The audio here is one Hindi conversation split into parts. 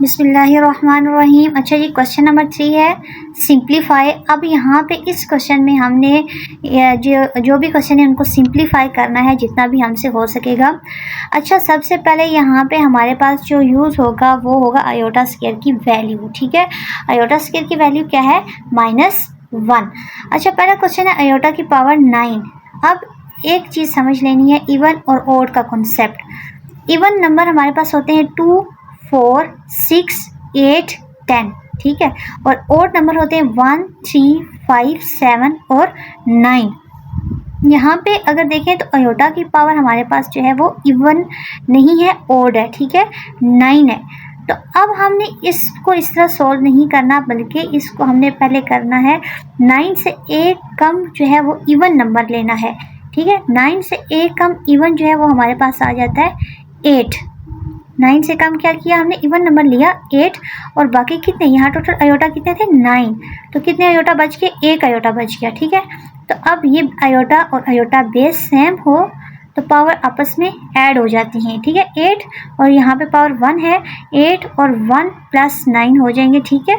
बिस्मिल्लाहिर्रहमानिर्रहीम। अच्छा जी, क्वेश्चन नंबर 3 है सिंप्लीफाई। अब यहाँ पे इस क्वेश्चन में हमने जो भी क्वेश्चन है उनको सिंप्लीफाई करना है जितना भी हमसे हो सकेगा। अच्छा, सबसे पहले यहाँ पे हमारे पास जो यूज़ होगा वो होगा आयोटा स्क्वायर की वैल्यू। ठीक है, आयोटा स्क्वायर की वैल्यू क्या है? -1। अच्छा, पहला क्वेश्चन है आयोटा की पावर 9। अब एक चीज़ समझ लेनी है, इवन और ओड का कॉन्सेप्ट। इवन नंबर हमारे पास होते हैं 2, 4, 6, 8, 10। ठीक है, और ओड नंबर होते हैं 1, 3, 5, 7 और 9। यहाँ पे अगर देखें तो अयोटा की पावर हमारे पास जो है वो इवन नहीं है, ओड है। ठीक है, 9 है। तो अब हमने इसको इस तरह सॉल्व नहीं करना, बल्कि इसको हमने पहले करना है 9 से एक कम जो है वो इवन नंबर लेना है। ठीक है, 9 से एक कम इवन जो है वो हमारे पास आ जाता है 8। 9 से कम क्या किया हमने? इवन नंबर लिया 8। और बाकी कितने, यहाँ टोटल अयोटा कितने थे? 9। तो कितने अयोटा बच गए? एक अयोटा बच गया। ठीक है, तो अब ये अयोटा और अयोटा बेस सेम हो तो पावर आपस में ऐड हो जाती हैं। ठीक है, 8 और यहाँ पे पावर 1 है, 8 और 1 प्लस 9 हो जाएंगे। ठीक है,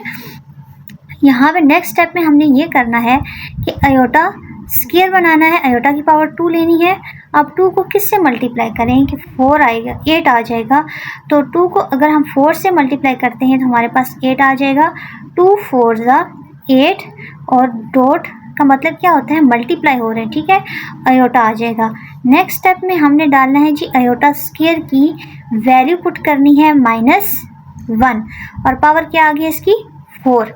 यहाँ पे नेक्स्ट स्टेप में हमने ये करना है कि अयोटा स्क्वायर बनाना है, अयोटा की पावर 2 लेनी है। अब 2 को किससे मल्टीप्लाई करें कि 4 आएगा, 8 आ जाएगा। तो 2 को अगर हम 4 से मल्टीप्लाई करते हैं तो हमारे पास 8 आ जाएगा। 2 4 8 और डॉट का मतलब क्या होता है? मल्टीप्लाई हो रहे हैं। ठीक है, अयोटा आ जाएगा। नेक्स्ट स्टेप में हमने डालना है जी अयोटा स्क्वायर की वैल्यू पुट करनी है -1 और पावर क्या आ गई इसकी? 4।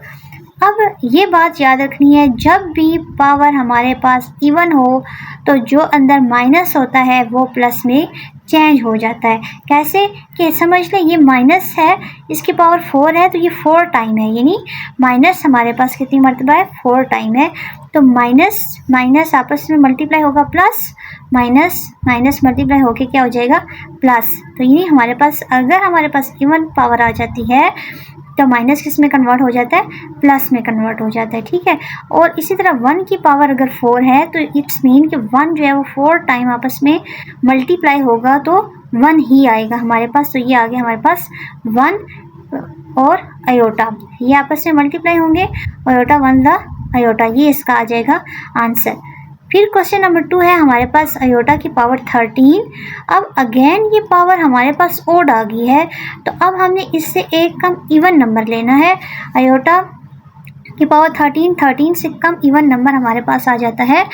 अब ये बात याद रखनी है, जब भी पावर हमारे पास इवन हो तो जो अंदर माइनस होता है वो प्लस में चेंज हो जाता है। कैसे कि समझ लें ये माइनस है, इसकी पावर 4 है तो ये 4 टाइम है, यानी माइनस हमारे पास कितनी मरतबा है? 4 टाइम है। तो माइनस माइनस आपस में मल्टीप्लाई होगा प्लस, माइनस माइनस मल्टीप्लाई होके क्या हो जाएगा? प्लस। तो यानी हमारे पास अगर हमारे पास इवन पावर आ जाती है तो माइनस किस में कन्वर्ट हो जाता है? प्लस में कन्वर्ट हो जाता है। ठीक है, और इसी तरह 1 की पावर अगर 4 है तो इट्स मीन कि 1 जो है वो 4 टाइम आपस में मल्टीप्लाई होगा तो 1 ही आएगा हमारे पास। तो ये आ गया हमारे पास 1 और अयोटा, ये आपस में मल्टीप्लाई होंगे, अयोटा 1 अयोटा, ये इसका आ जाएगा आंसर। फिर क्वेश्चन नंबर 2 है हमारे पास अयोटा की पावर 13। अब अगेन ये पावर हमारे पास ओड आ गई है, तो अब हमने इससे एक कम इवन नंबर लेना है। अयोटा की पावर 13, 13 से कम इवन नंबर हमारे पास आ जाता है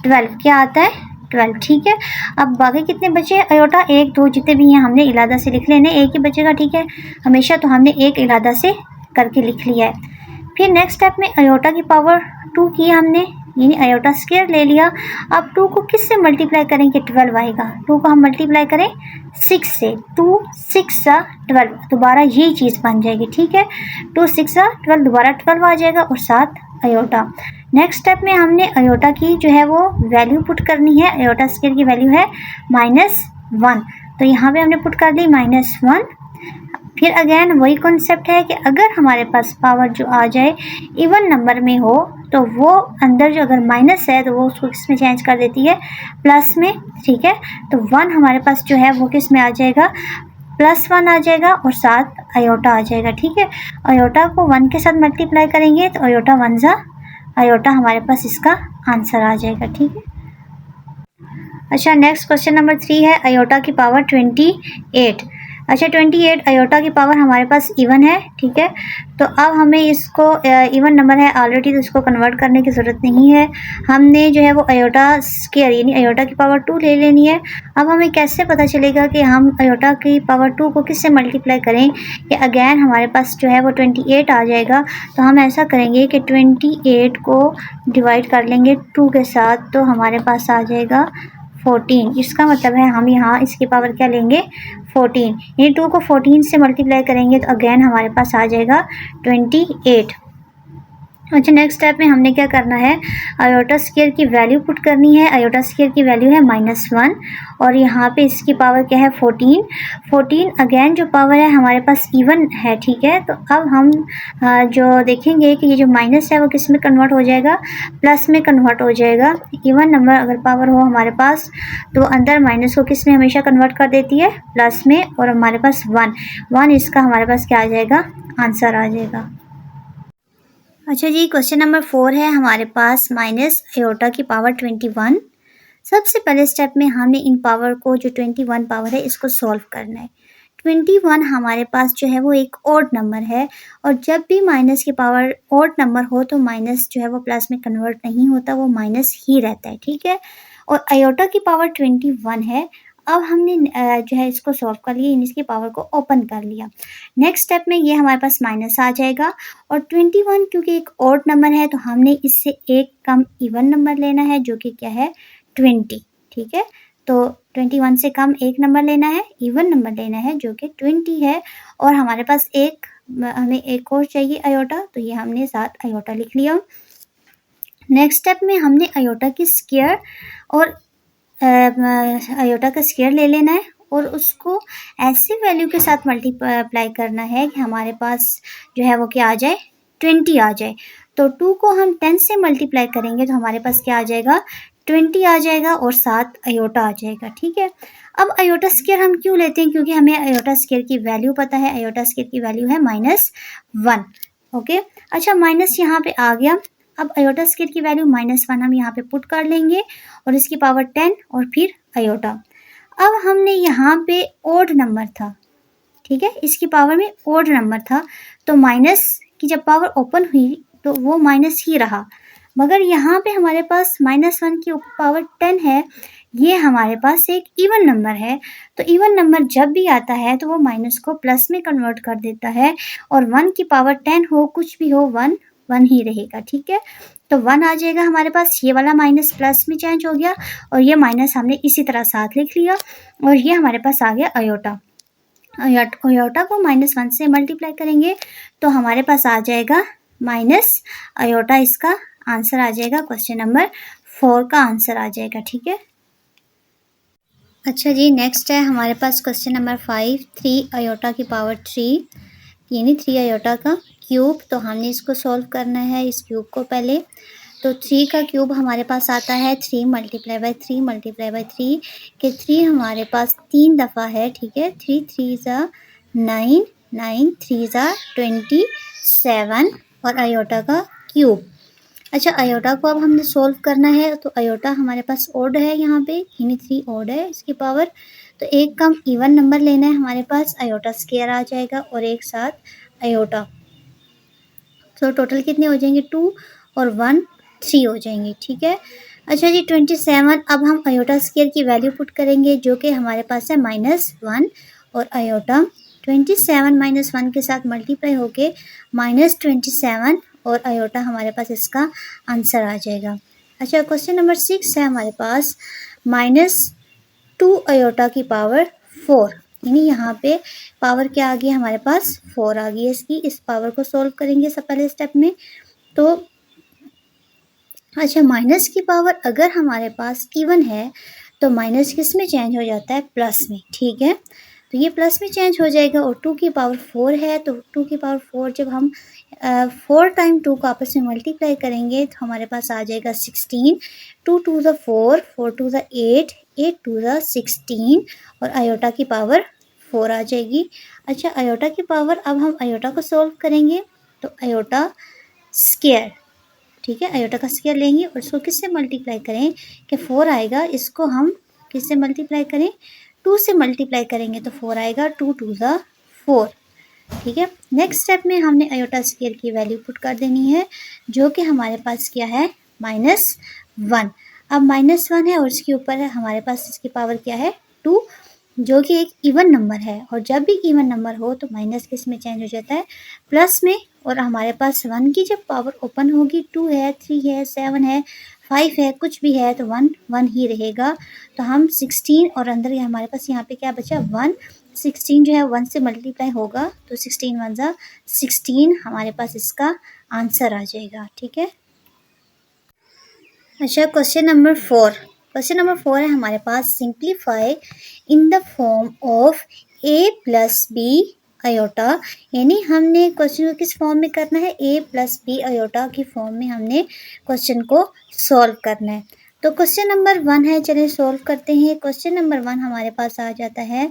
12। क्या आता है? 12। ठीक है, अब बाकी कितने बचे? अयोटा 1, 2 जितने भी हैं हमने इलादा से लिख लेने, एक ही बचेगा। ठीक है, हमेशा तो हमने एक इलादा से करके लिख लिया है। फिर नेक्स्ट स्टेप में अयोटा की पावर 2 की हमने, यानी अयोटा स्क्वायर ले लिया। अब 2 को किस से मल्टीप्लाई करेंगे? 12 आएगा। 2 को हम मल्टीप्लाई करें 6 से, 2 6 12, दोबारा यही चीज़ बन जाएगी। ठीक है, 2 6 12, दोबारा 12 आ जाएगा और 7 अयोटा। नेक्स्ट स्टेप में हमने अयोटा की जो है वो वैल्यू पुट करनी है। अयोटा स्क्वायर की वैल्यू है -1, तो यहाँ पे हमने पुट कर दी -1। फिर अगेन वही कॉन्सेप्ट है कि अगर हमारे पास पावर जो आ जाए इवन नंबर में हो तो वो अंदर जो अगर माइनस है तो वो उसको किस में चेंज कर देती है? प्लस में। ठीक है, तो 1 हमारे पास जो है वो किस में आ जाएगा? +1 आ जाएगा और 7 अयोटा आ जाएगा। ठीक है, अयोटा को 1 के साथ मल्टीप्लाई करेंगे तो अयोटा 1 अयोटा हमारे पास इसका आंसर आ जाएगा। ठीक है, अच्छा नेक्स्ट क्वेश्चन नंबर 3 है अयोटा की पावर 28। अच्छा 28 अयोटा की पावर हमारे पास इवन है। ठीक है, तो अब हमें इसको इवन नंबर है ऑलरेडी, तो इसको कन्वर्ट करने की ज़रूरत नहीं है। हमने जो है वो अयोटा स्क्वायर यानी अयोटा की पावर 2 ले लेनी है। अब हमें कैसे पता चलेगा कि हम अयोटा की पावर 2 को किससे मल्टीप्लाई करें कि अगेन हमारे पास जो है वो 28 आ जाएगा। तो हम ऐसा करेंगे कि 28 को डिवाइड कर लेंगे 2 के साथ, तो हमारे पास आ जाएगा 14। इसका मतलब है हम यहाँ इसकी पावर क्या लेंगे? 14, यानी 2 को 14 से मल्टीप्लाई करेंगे तो अगेन हमारे पास आ जाएगा 28। अच्छा, नेक्स्ट स्टेप में हमने क्या करना है, आयोटा स्क्वायर की वैल्यू पुट करनी है। आयोटा स्क्वायर की वैल्यू है -1 और यहाँ पे इसकी पावर क्या है 14। 14 अगेन जो पावर है हमारे पास इवन है, ठीक है। तो अब हम जो देखेंगे कि ये जो माइनस है वो किस में कन्वर्ट हो जाएगा, प्लस में कन्वर्ट हो जाएगा। इवन नंबर अगर पावर हो हमारे पास तो अंदर माइनस को किस में हमेशा कन्वर्ट कर देती है, प्लस में। और हमारे पास 1 इसका हमारे पास क्या आ जाएगा, आंसर आ जाएगा। अच्छा जी, क्वेश्चन नंबर 4 है हमारे पास माइनस आयोटा की पावर 21। सबसे पहले स्टेप में हमें इन पावर को, जो 21 पावर है, इसको सॉल्व करना है। 21 हमारे पास जो है वो एक ऑड नंबर है और जब भी माइनस की पावर ऑड नंबर हो तो माइनस जो है वो प्लस में कन्वर्ट नहीं होता, वो माइनस ही रहता है, ठीक है। और आयोटा की पावर 21 है। अब हमने जो है इसको सॉल्व कर लिया, इसकी पावर को ओपन कर लिया। नेक्स्ट स्टेप में ये हमारे पास माइनस आ जाएगा और 21 क्योंकि एक ऑड नंबर है तो हमने इससे एक कम इवन नंबर लेना है जो कि क्या है 20, ठीक है। तो 21 से कम एक नंबर लेना है, इवन नंबर लेना है जो कि 20 है। और हमारे पास हमें एक और चाहिए आयोटा, तो ये हमने 7 आयोटा लिख लिया। नेक्स्ट स्टेप में हमने आयोटा की स्क्वायर और आयोटा का स्क्वायर ले लेना है और उसको ऐसे वैल्यू के साथ मल्टीप्लाई करना है कि हमारे पास जो है वो क्या आ जाए, 20 आ जाए। तो 2 को हम 10 से मल्टीप्लाई करेंगे तो हमारे पास क्या आ जाएगा, 20 आ जाएगा और 7 आयोटा आ जाएगा, ठीक है। अब आयोटा स्क्वायर हम क्यों लेते हैं, क्योंकि हमें आयोटा स्क्वायर की वैल्यू पता है। आयोटा स्क्वायर की वैल्यू है -1, ओके। अच्छा, माइनस यहाँ पे आ गया। अब आयोटा स्क्वायर की वैल्यू -1 हम यहाँ पे पुट कर लेंगे और इसकी पावर 10 और फिर आयोटा। अब हमने यहाँ पे ओड नंबर था, ठीक है, इसकी पावर में ओड नंबर था तो माइनस की जब पावर ओपन हुई तो वो माइनस ही रहा। मगर यहाँ पे हमारे पास -1 की पावर 10 है, ये हमारे पास एक इवन नंबर है। तो इवन नंबर जब भी आता है तो वो माइनस को प्लस में कन्वर्ट कर देता है और 1 की पावर 10 हो, कुछ भी हो, 1 ही रहेगा, ठीक है। तो 1 आ जाएगा हमारे पास, ये वाला माइनस प्लस में चेंज हो गया और ये माइनस हमने इसी तरह साथ लिख लिया और ये हमारे पास आ गया आयोटा। आयोटा को -1 से मल्टीप्लाई करेंगे तो हमारे पास आ जाएगा माइनस आयोटा, इसका आंसर आ जाएगा, क्वेश्चन नंबर 4 का आंसर आ जाएगा, ठीक है। अच्छा जी, नेक्स्ट है हमारे पास क्वेश्चन नंबर 5, 3 आयोटा की पावर 3 यानी 3 आयोटा का क्यूब। तो हमने इसको सॉल्व करना है, इस क्यूब को पहले। तो 3 का क्यूब हमारे पास आता है 3 मल्टीप्लाई बाय 3 मल्टीप्लाई बाय 3 के 3 हमारे पास 3 दफ़ा है, ठीक है। 3 3 ज़ा 9, 9 3 ज़ा 27 और आयोटा का क्यूब। अच्छा, आयोटा को अब हमने सॉल्व करना है तो आयोटा हमारे पास ओड है, यहाँ पे यानी 3 ओड है इसकी पावर। तो एक कम इवन नंबर लेना है हमारे पास, आयोटा स्क्वायर आ जाएगा और एक साथ आयोटा। तो टोटल कितने हो जाएंगे, 2 और 1 3 हो जाएंगे, ठीक है। अच्छा जी, 27 अब हम आयोटा स्क्वायर की वैल्यू पुट करेंगे जो कि हमारे पास है -1 और आयोटा 27 -1 के साथ मल्टीप्लाई होके -27 और आयोटा हमारे पास इसका आंसर आ जाएगा। अच्छा, क्वेश्चन नंबर 6 है हमारे पास -2 आयोटा की पावर 4 यानी यहाँ पे पावर क्या आ गई हमारे पास, 4 आ गई है इसकी। इस पावर को सॉल्व करेंगे सब पहले स्टेप में। तो अच्छा, माइनस की पावर अगर हमारे पास इवन है तो माइनस किस में चेंज हो जाता है, प्लस में, ठीक है। तो ये प्लस में चेंज हो जाएगा और 2 की पावर 4 है तो 2 की पावर 4 जब हम 4 टाइम 2 को आपस में मल्टीप्लाई करेंगे तो हमारे पास आ जाएगा 16। 2 2 ज़ा 4, 4 2 ज़ा 8, 8 2 ज़ा 16 और आयोटा की पावर 4 आ जाएगी। अच्छा, आयोटा की पावर अब हम आयोटा को सॉल्व करेंगे तो आयोटा स्क्वायर, ठीक है, आयोटा का स्क्वायर लेंगे और इसको किससे मल्टीप्लाई करें कि 4 आएगा, इसको हम किससे मल्टीप्लाई करें, 2 से मल्टीप्लाई करेंगे तो 4 आएगा, 2 2 ज़ा 4, ठीक है। नेक्स्ट स्टेप में हमने आयोटा स्क्वायर की वैल्यू पुट कर देनी है जो कि हमारे पास क्या है, -1। अब -1 है और इसके ऊपर है हमारे पास इसकी पावर क्या है, 2 जो कि एक इवन नंबर है और जब भी इवन नंबर हो तो माइनस किस में चेंज हो जाता है, प्लस में। और हमारे पास 1 की जब पावर ओपन होगी, 2 है, 3 है, 7 है, 5 है, कुछ भी है तो 1 1 ही रहेगा। तो हम 16 और अंदर हमारे पास यहाँ पे क्या बचा, 1। 16 जो है 1 से मल्टीप्लाई होगा तो 16 1 ज़ा 16 हमारे पास इसका आंसर आ जाएगा। ठीक है। अच्छा, क्वेश्चन नंबर 4। क्वेश्चन नंबर 4 है हमारे पास, simplify in the form of a plus B iota. यानी हमने क्वेश्चन को किस फॉर्म में करना है, a प्लस बी अयोटा की फॉर्म में हमने क्वेश्चन को सॉल्व करना है। तो क्वेश्चन नंबर 1 है, चलिए सॉल्व करते हैं। क्वेश्चन नंबर 1 हमारे पास आ जाता है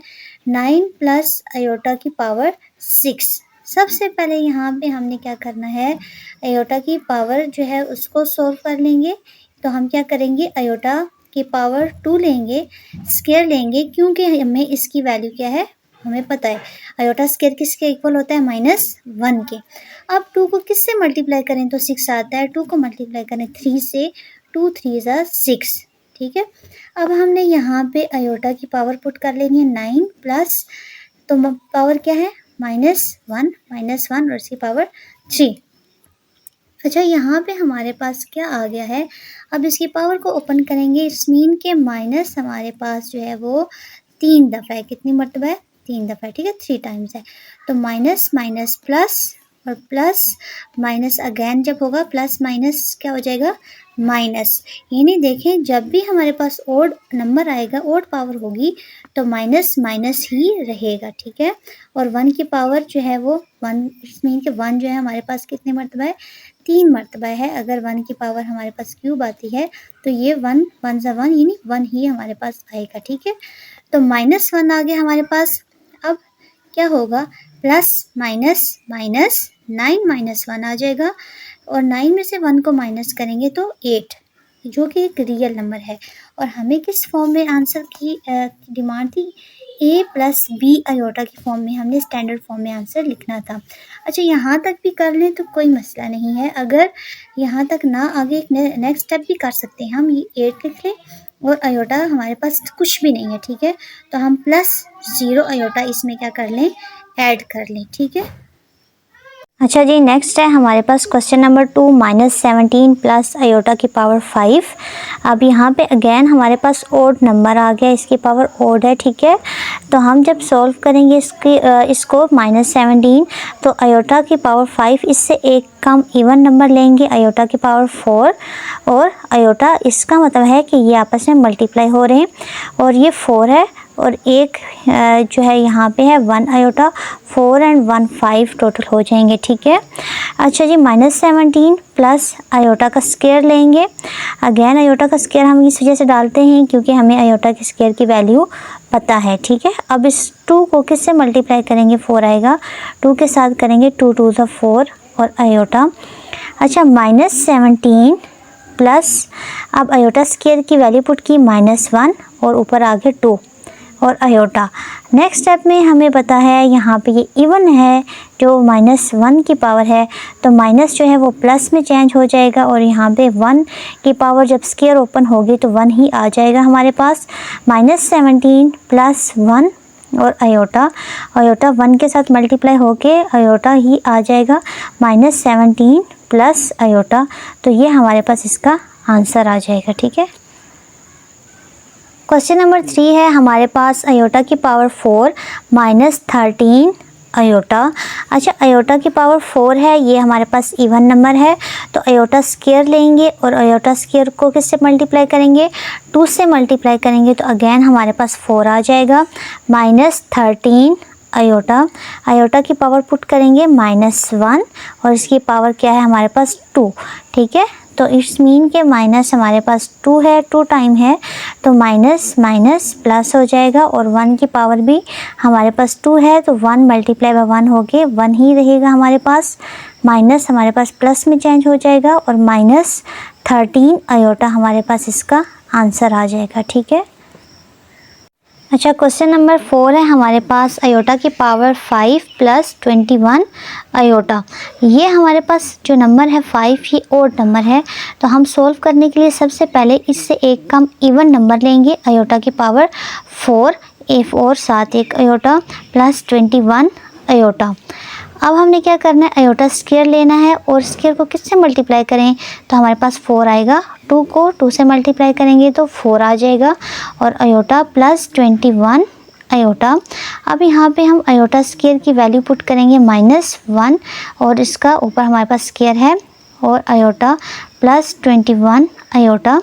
9 प्लस अयोटा की पावर 6। सबसे पहले यहाँ पे हमने क्या करना है, अयोटा की पावर जो है उसको सॉल्व कर लेंगे। तो हम क्या करेंगे, अयोटा की पावर 2 लेंगे, स्क्वायर लेंगे, क्योंकि हमें इसकी वैल्यू क्या है हमें पता है, अयोटा स्क्वायर किसके इक्वल होता है, -1 के। अब 2 को किससे मल्टीप्लाई करें तो 6 आता है, 2 को मल्टीप्लाई करें 3 से, 2 3 ज़ा 6। ठीक है। अब हमने यहाँ पे अयोटा की पावर पुट कर लेनी है 9 प्लस, तो पावर क्या है -1 और इसकी पावर 3। अच्छा, यहाँ पे हमारे पास क्या आ गया है, अब इसकी पावर को ओपन करेंगे, इस मीन के माइनस हमारे पास जो है वो 3 दफ़ा है। कितनी मरतबा है, 3 दफ़ा है। ठीक है, 3 टाइम्स है। तो माइनस माइनस प्लस और प्लस माइनस अगेन जब होगा, प्लस माइनस क्या हो जाएगा, माइनस। यानी देखें, जब भी हमारे पास ओड नंबर आएगा, ओड पावर होगी, तो माइनस माइनस ही रहेगा। ठीक है। और 1 की पावर जो है वो 1, इस मीन के 1 जो है हमारे पास कितने मरतबा है, 3 मरतबा है। अगर 1 की पावर हमारे पास क्यूब आती है तो ये 1 1 ज़ा 1 यानी 1 ही हमारे पास आएगा। ठीक है। तो -1 आ गया हमारे पास। अब क्या होगा, प्लस माइनस माइनस 9 -1 आ जाएगा, और 9 में से 1 को माइनस करेंगे तो 8, जो कि एक रियल नंबर है। और हमें किस फॉर्म में आंसर की डिमांड थी, a प्लस बी अयोटा की फॉर्म में, हमने स्टैंडर्ड फॉर्म में आंसर लिखना था। अच्छा, यहाँ तक भी कर लें तो कोई मसला नहीं है। अगर यहाँ तक ना आगे, एक नेक्स्ट स्टेप भी कर सकते हैं हम, ये 8 लिख लें और अयोटा हमारे पास कुछ भी नहीं है। ठीक है। तो हम +0 अयोटा इसमें क्या कर लें, ऐड कर लें। ठीक है। अच्छा जी, नेक्स्ट है हमारे पास क्वेश्चन नंबर 2, -17 प्लस अयोटा की पावर 5। अब यहाँ पे अगेन हमारे पास ओड नंबर आ गया, इसकी पावर ओड है। ठीक है। तो हम जब सॉल्व करेंगे इसको -17, तो अयोटा की पावर 5, इससे एक कम इवन नंबर लेंगे, अयोटा की पावर 4, और अयोटा इसका मतलब है कि ये आपस में मल्टीप्लाई हो रहे हैं, और ये 4 है, और एक जो है यहाँ पे है 1 अयोटा, 4 और 1 5 टोटल हो जाएंगे। ठीक है। अच्छा जी, -17 प्लस अयोटा का स्क्वायर लेंगे। अगेन अयोटा का स्क्वायर हम इस वजह से डालते हैं क्योंकि हमें अयोटा के स्क्वायर की वैल्यू पता है। ठीक है। अब इस 2 को किससे मल्टीप्लाई करेंगे, 4 आएगा, 2 के साथ करेंगे 2 2 ज़ा 4 और अयोटा। अच्छा, -17 प्लस, अब अयोटा स्क्वायर की वैल्यू पुट की -1 और ऊपर आगे 2 और अयोटा। नेक्स्ट स्टेप में हमें पता है यहाँ पे ये इवन है, जो -1 की पावर है, तो माइनस जो है वो प्लस में चेंज हो जाएगा, और यहाँ पे 1 की पावर जब स्क्वायर ओपन होगी तो 1 ही आ जाएगा हमारे पास। -17 प्लस 1 और अयोटा, अयोटा 1 के साथ मल्टीप्लाई होके अयोटा ही आ जाएगा, -17 प्लस अयोटा। तो ये हमारे पास इसका आंसर आ जाएगा। ठीक है। क्वेश्चन नंबर 3 है हमारे पास, अयोटा की पावर 4 -13 अयोटा। अच्छा, अयोटा की पावर 4 है, ये हमारे पास इवन नंबर है, तो अयोटा स्क्वायर लेंगे, और अयोटा स्क्वायर को किससे मल्टीप्लाई करेंगे, 2 से मल्टीप्लाई करेंगे, तो अगेन हमारे पास 4 आ जाएगा, -13 अयोटा। अयोटा की पावर पुट करेंगे -1, और इसकी पावर क्या है हमारे पास 2। ठीक है। तो इस मीन के माइनस हमारे पास 2 है, 2 टाइम है, तो माइनस माइनस प्लस हो जाएगा, और 1 की पावर भी हमारे पास 2 है, तो 1 मल्टीप्लाई बाय 1 हो गए, 1 ही रहेगा हमारे पास, माइनस हमारे पास प्लस में चेंज हो जाएगा, और -13 अयोटा हमारे पास इसका आंसर आ जाएगा। ठीक है। अच्छा, क्वेश्चन नंबर 4 है हमारे पास, अयोटा की पावर 5 प्लस 21 अयोटा। ये हमारे पास जो नंबर है 5, ये ओड नंबर है, तो हम सोल्व करने के लिए सबसे पहले इससे एक कम इवन नंबर लेंगे, अयोटा की पावर 4, एफ और साथ एक अयोटा प्लस 21 अयोटा। अब हमने क्या करना है, अयोटा स्क्वायर लेना है, और स्क्वायर को किससे मल्टीप्लाई करें, तो हमारे पास 4 आएगा, 2 को 2 से मल्टीप्लाई करेंगे तो 4 आ जाएगा, और अयोटा प्लस 21 अयोटा। अब यहाँ पे हम अयोटा स्क्वायर की वैल्यू पुट करेंगे -1 और इसका ऊपर हमारे पास स्क्वायर है और अयोटा प्लस 21 अयोटा।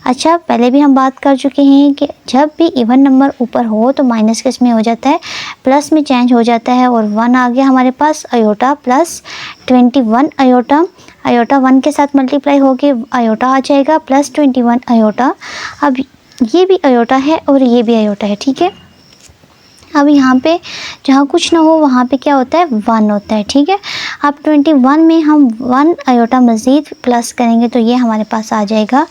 अच्छा, पहले भी हम बात कर चुके हैं कि जब भी इवन नंबर ऊपर हो तो माइनस किस में हो जाता है, प्लस में चेंज हो जाता है। और 1 आ गया हमारे पास, अयोटा प्लस 21 अयोटा। अयोटा 1 के साथ मल्टीप्लाई होके अयोटा आ जाएगा प्लस 21 अयोटा। अब ये भी अयोटा है और ये भी अयोटा है, ठीक है। अब यहाँ पे जहाँ कुछ ना हो वहाँ पे क्या होता है, 1 होता है, ठीक है। अब 21 में हम 1 अयोटा मज़ीद प्लस करेंगे तो ये हमारे पास आ जाएगा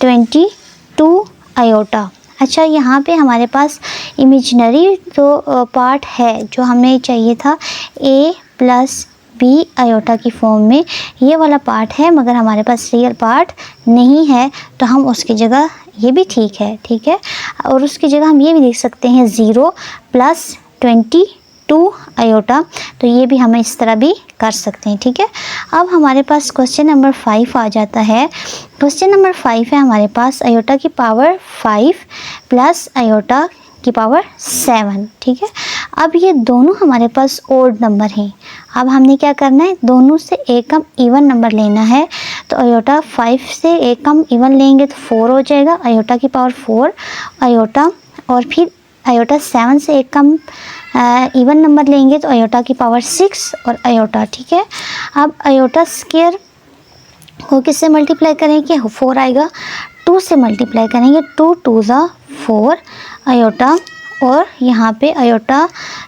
22 अयोटा। अच्छा, यहाँ पे हमारे पास इमेजिनरी जो पार्ट है जो हमें चाहिए था a प्लस बी अयोटा की फॉर्म में, ये वाला पार्ट है, मगर हमारे पास रियल पार्ट नहीं है तो हम उसकी जगह, ये भी ठीक है, ठीक है, और उसकी जगह हम ये भी देख सकते हैं 0 प्लस 22 अयोटा, तो ये भी हम इस तरह भी कर सकते हैं, ठीक है। अब हमारे पास क्वेश्चन नंबर 5 आ जाता है। क्वेश्चन नंबर 5 है हमारे पास अयोटा की पावर 5 प्लस अयोटा की पावर 7, ठीक है। अब ये दोनों हमारे पास ओड नंबर हैं। अब हमने क्या करना है, दोनों से एक कम इवन नंबर लेना है। तो अयोटा 5 से एक कम इवन लेंगे तो 4 हो जाएगा, अयोटा की पावर 4 अयोटा, और फिर अयोटा 7 से एक कम इवन नंबर लेंगे तो अयोटा की पावर 6 और अयोटा, ठीक है। अब अयोटा स्क्वायर को किससे मल्टीप्लाई करेंगे, 4 आएगा, 2 से मल्टीप्लाई करेंगे, 2 2 ज़ा 4 अयोटा, और यहाँ पे अयोटा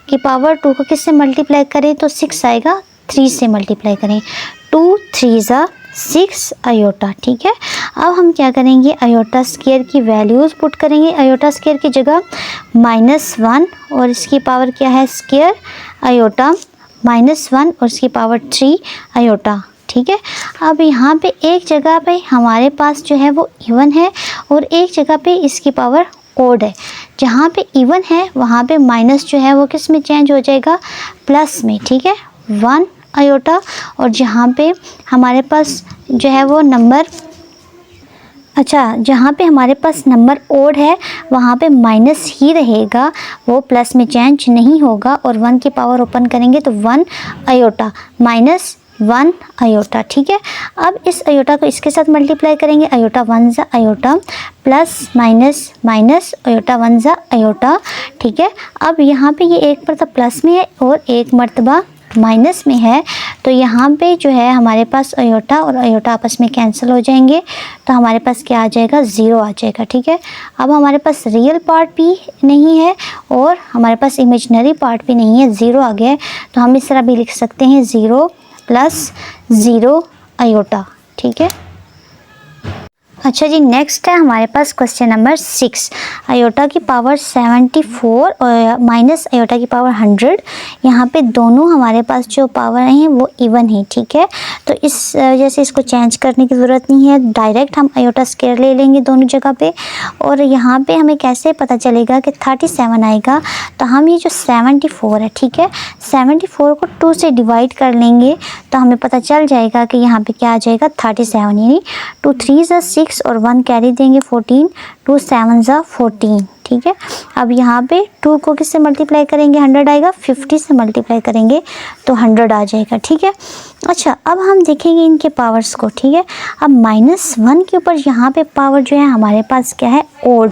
की पावर 2 को किससे मल्टीप्लाई करें तो 6 आएगा, 3 से मल्टीप्लाई करें, 2 3 ज़ा 6 अयोटा, ठीक है। अब हम क्या करेंगे, अयोटा स्क्वायर की वैल्यूज़ पुट करेंगे। अयोटा स्क्वायर की जगह -1 और इसकी पावर क्या है स्क्वायर अयोटा, -1 और इसकी पावर 3 अयोटा, ठीक है। अब यहाँ पे एक जगह पे हमारे पास जो है वो इवन है और एक जगह पे इसकी पावर ओड है। जहाँ पे इवन है वहाँ पे माइनस जो है वो किस में चेंज हो जाएगा, प्लस में, ठीक है, 1 अयोटा। और जहाँ पे हमारे पास जो है वो नंबर, अच्छा, जहाँ पे हमारे पास नंबर ओड है वहाँ पे माइनस ही रहेगा, वो प्लस में चेंज नहीं होगा। और 1 की पावर ओपन करेंगे तो 1 अयोटा -1 अयोटा, ठीक है। अब इस अयोटा को इसके साथ मल्टीप्लाई करेंगे, अयोटा 1 ज़ा iota plus minus minus iota 1 ज़ा अयोटा, ठीक है। अब यहाँ पे ये एक मरतबा प्लस में है और एक मरतबा माइनस में है, तो यहाँ पे जो है हमारे पास अयोटा और अयोटा आपस में कैंसिल हो जाएंगे, तो हमारे पास क्या आ जाएगा, 0 आ जाएगा, ठीक है। अब हमारे पास रियल पार्ट भी नहीं है और हमारे पास इमेजिनरी पार्ट भी नहीं है, 0 आ गया है, तो हम इस तरह भी लिख सकते हैं 0 प्लस 0 अयोटा, ठीक है। अच्छा जी, नेक्स्ट है हमारे पास क्वेश्चन नंबर 6, अयोटा की पावर 74 और माइनस अयोटा की पावर 100। यहाँ पे दोनों हमारे पास जो पावर हैं वो इवन है, ठीक है। तो इस वजह से इसको चेंज करने की ज़रूरत नहीं है, डायरेक्ट हम अयोटा स्क्वायर ले लेंगे दोनों जगह पे। और यहाँ पे हमें कैसे पता चलेगा कि 37 आएगा, तो हम ये जो 74 है, ठीक है, 74 को 2 से डिवाइड कर लेंगे तो हमें पता चल जाएगा कि यहाँ पे क्या आ जाएगा, 37, यानी 2 3 ज़ा 6 और 1 कैरी देंगे 14, 2 7 ज़ा 14, ठीक है। अब यहाँ पे 2 को किससे मल्टीप्लाई करेंगे, 100 आएगा, 50 से मल्टीप्लाई करेंगे तो 100 आ जाएगा, ठीक है। अच्छा, अब हम देखेंगे इनके पावर्स को, ठीक है। अब -1 के ऊपर यहाँ पे पावर जो है हमारे पास क्या है, ओड,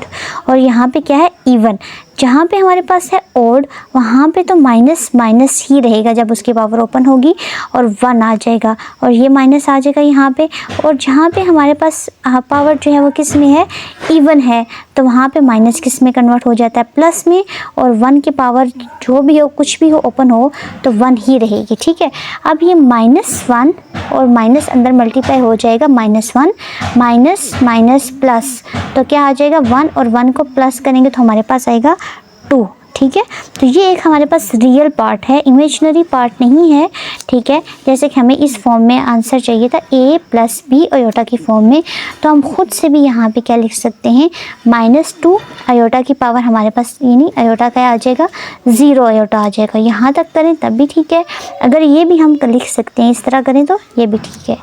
और यहाँ पे क्या है, इवन। जहाँ पे हमारे पास है ओड वहाँ पे तो माइनस माइनस ही रहेगा जब उसकी पावर ओपन होगी, और 1 आ जाएगा और ये माइनस आ जाएगा यहाँ पे। और जहाँ पे हमारे पास पावर जो है वो किस में है, इवन है, तो वहाँ पे माइनस किस में कन्वर्ट हो जाता है, प्लस में। और 1 की पावर जो भी हो, कुछ भी हो, ओपन हो तो 1 ही रहेगी, ठीक है। अब ये -1 और माइनस अंदर मल्टीप्लाई हो जाएगा, -1 माइनस माइनस प्लस, तो क्या आ जाएगा, 1 और 1 को प्लस करेंगे तो हमारे पास आएगा 2, ठीक है। तो ये एक हमारे पास रियल पार्ट है, इमेजिनरी पार्ट नहीं है, ठीक है। जैसे कि हमें इस फॉर्म में आंसर चाहिए था a प्लस बी अयोटा की फॉर्म में, तो हम खुद से भी यहाँ पे क्या लिख सकते हैं, -2 अयोटा की पावर हमारे पास, यानी अयोटा का आ जाएगा 0 अयोटा आ जाएगा। यहाँ तक करें तब भी ठीक है, अगर ये भी हम लिख सकते हैं, इस तरह करें तो ये भी ठीक है।